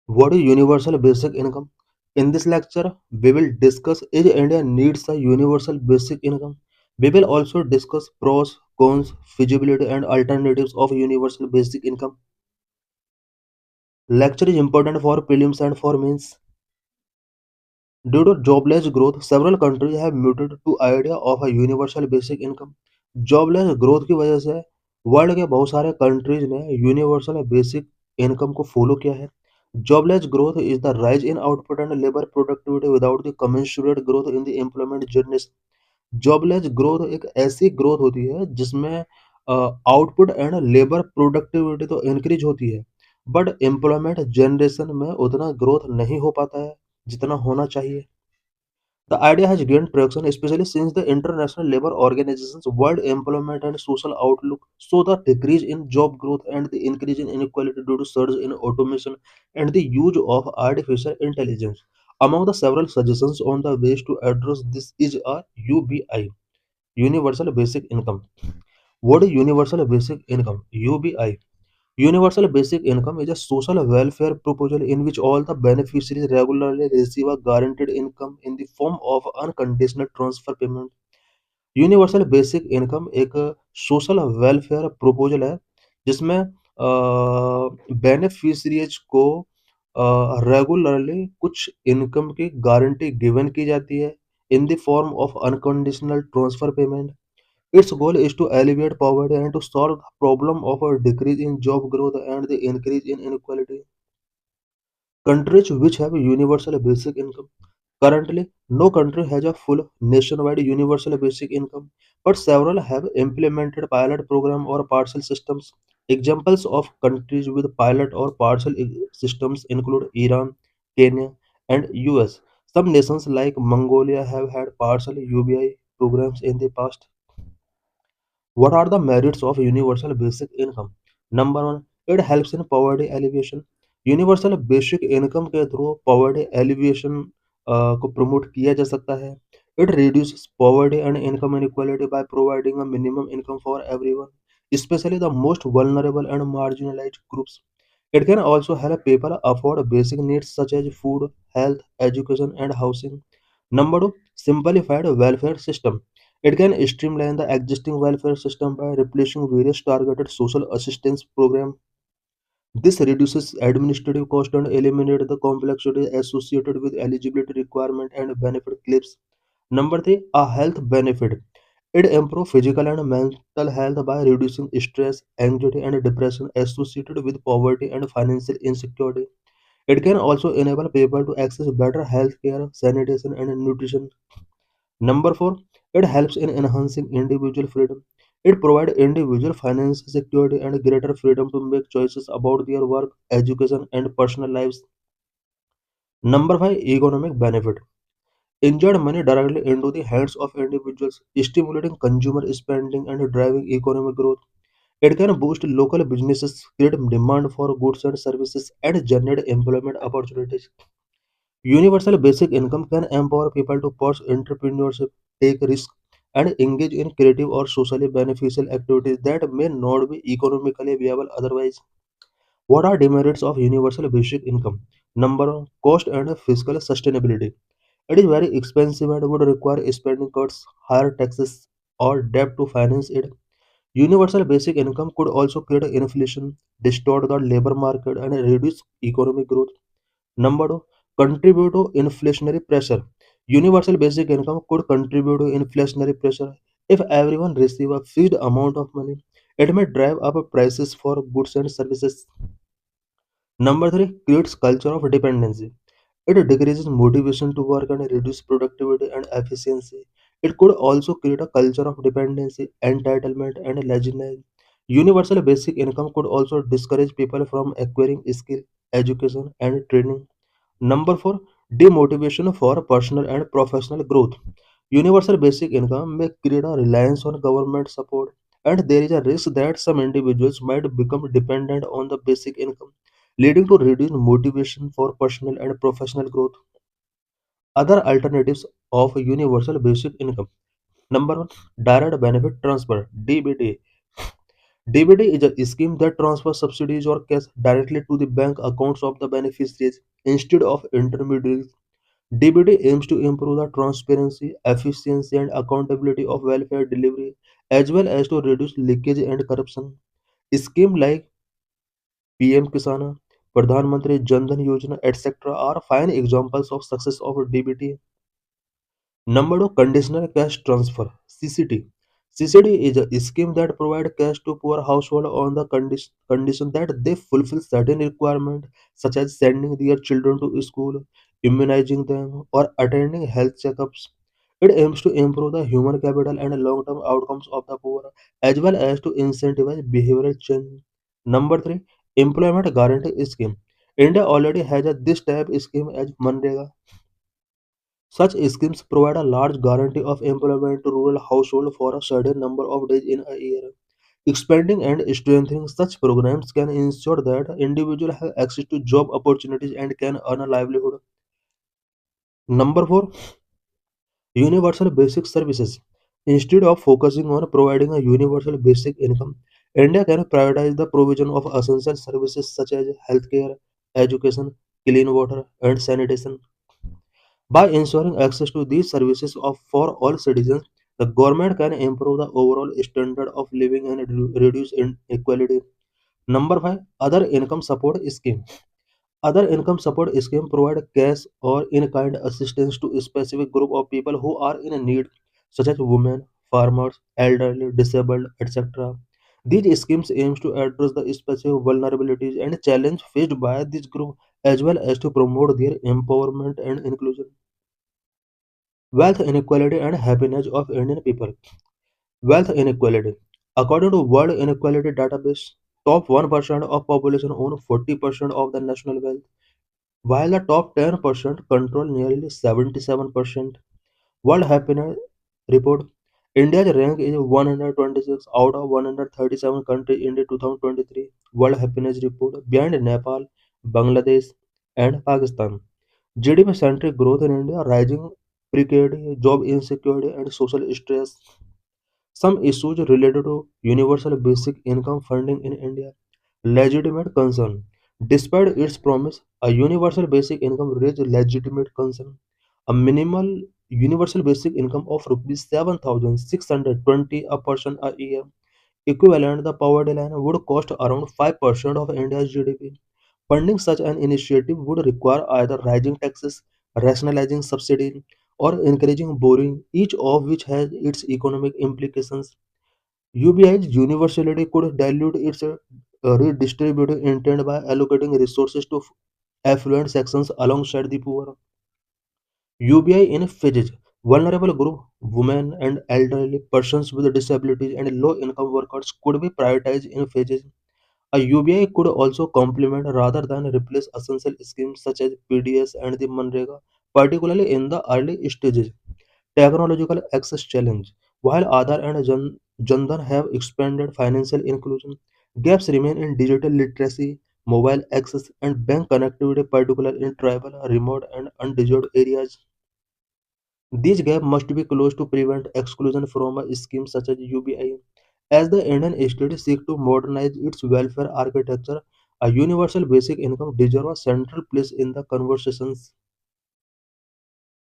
What is universal basic income? In this lecture, we will discuss if India needs a universal basic income. We will also discuss pros, cons, feasibility, and alternatives of universal basic income. Lecture is important for prelims and for mains. Due to jobless growth, several countries have moved to idea of a universal basic income. Jobless growth की वजह से world के बहुत सारे countries ने universal basic income को follow किया है. Jobless growth is the rise in output and labour productivity without the commensurate growth in the employment journey. Jobless growth एक ऐसी ग्रोथ होती है जिसमें आउटपुट एंड लेबर प्रोडक्टिविटी तो इंक्रीज होती है, बट एम्प्लॉयमेंट जनरेशन में उतना ग्रोथ नहीं हो पाता है जितना होना चाहिए. The idea has gained traction, especially since the International Labour Organization's World Employment and Social Outlook show the decrease in job growth and the increase in inequality due to surge in automation and the use of artificial intelligence. Among the several suggestions on the ways to address this is a UBI, Universal Basic Income. What is Universal Basic Income? UBI. Universal Basic Income is a social welfare proposal in which all the beneficiaries regularly receive a guaranteed income in the form of unconditional transfer payment. Universal basic income एक social welfare proposal है जिसमें beneficiaries को regularly कुछ income की guarantee given की जाती है in the form of unconditional transfer payment. Its goal is to alleviate poverty and to solve the problem of a decrease in job growth and the increase in inequality. Countries which have a universal basic income. Currently, no country has a full nationwide universal basic income, but several have implemented pilot program or partial systems. Examples of countries with pilot or partial systems include Iran, Kenya, and US. Some nations like Mongolia have had partial UBI programs in the past. What are the merits of universal basic income? Number one, it helps in poverty alleviation. Universal basic income के through poverty alleviation को promote किया जा सकता है. It reduces poverty and income inequality by providing a minimum income for everyone, especially the most vulnerable and marginalized groups. It can also help people afford basic needs such as food, health, education, and housing. Number two, simplified welfare system. It can streamline the existing welfare system by replacing various targeted social assistance programs. This reduces administrative cost and eliminates the complexity associated with eligibility requirement and benefit claims. Number three, a health benefit. It improves physical and mental health by reducing stress, anxiety, and depression associated with poverty and financial insecurity. It can also enable people to access better health care, sanitation, and nutrition. Number four, it helps in enhancing individual freedom. It provides individual financial security and greater freedom to make choices about their work, education, and personal lives. Number five, economic benefit. Injured money directly into the hands of individuals, stimulating consumer spending and driving economic growth. It can boost local businesses, create demand for goods and services, and generate employment opportunities. Universal basic income can empower people to pursue entrepreneurship, take risks, and engage in creative or socially beneficial activities that may not be economically viable otherwise. What are demerits of universal basic income? Number one, cost and fiscal sustainability. It is very expensive and would require spending cuts, higher taxes, or debt to finance it. Universal basic income could also create inflation, distort the labor market, and reduce economic growth. Number two, contribute to inflationary pressure. Universal basic income could contribute to inflationary pressure. If everyone receive a fixed amount of money, it may drive up prices for goods and services. Number three, creates culture of dependency. It decreases motivation to work and reduce productivity and efficiency. It could also create a culture of dependency, entitlement, and laziness. Universal basic income could also discourage people from acquiring skill, education, and training. Number four, demotivation for personal and professional growth. Universal basic income may create a reliance on government support, and there is a risk that some individuals might become dependent on the basic income, leading to reduced motivation for personal and professional growth. Other alternatives of universal basic income. Number one, direct benefit transfer (DBT). DBT is a scheme that transfers subsidies or cash directly to the bank accounts of the beneficiaries instead of intermediaries. DBT aims to improve the transparency, efficiency, and accountability of welfare delivery, as well as to reduce leakage and corruption. Schemes like PM Kisana, Pradhan Mantri Jan Dhan Yojana, etc. are fine examples of success of DBT. Number two, conditional cash transfer (CCT). CCT is a scheme that provides cash to poor households on the condition that they fulfill certain requirements, such as sending their children to school, immunizing them, or attending health checkups. It aims to improve the human capital and long-term outcomes of the poor, as well as to incentivize behavioral change. Number three, employment guarantee scheme. India already has this type scheme as Manrega. Such schemes provide a large guarantee of employment to rural households for a certain number of days in a year. Expanding and strengthening such programs can ensure that individuals have access to job opportunities and can earn a livelihood. Number four, universal basic services. Instead of focusing on providing a universal basic income, India can prioritize the provision of essential services such as healthcare, education, clean water, and sanitation. By ensuring access to these services for all citizens, the government can improve the overall standard of living and reduce inequality. Number five, other income support scheme. Other income support scheme provide cash or in-kind assistance to a specific group of people who are in need, such as women, farmers, elderly, disabled, etc. These schemes aims to address the specific vulnerabilities and challenge faced by this group as well as to promote their empowerment and inclusion. Wealth inequality and happiness of Indian people. Wealth inequality. According to World Inequality Database, top 1% of population own 40% of the national wealth, while the top 10% control nearly 77%. World Happiness Report. India's rank is 126 out of 137 countries in the 2023 World Happiness Report, behind Nepal, Bangladesh, and Pakistan. GDP-centric growth in India, rising precarity, job insecurity, and social stress. Some issues related to universal basic income funding in India. Legitimate concern. Despite its promise, a universal basic income raised legitimate concern. A minimal universal basic income of rupees 7,620 a person a year, equivalent the poverty line, would cost around 5% of India's GDP. Funding such an initiative would require either raising taxes, rationalizing subsidies, or encouraging borrowing, each of which has its economic implications. UBI's universality could dilute its redistributive intent by allocating resources to affluent sections alongside the poor. UBI in phases. Vulnerable group, women and elderly persons with disabilities and low-income workers could be prioritized in phases. A UBI could also complement rather than replace essential schemes such as PDS and the Manrega, particularly in the early stages. Technological access challenge. While Aadhaar and Jan Dhan have expanded financial inclusion, gaps remain in digital literacy, mobile access, and bank connectivity, particularly in tribal, remote, and undeserved areas. These gaps must be closed to prevent exclusion from a scheme such as UBI. As the Indian state seeks to modernize its welfare architecture, a universal basic income deserves a central place in the conversations.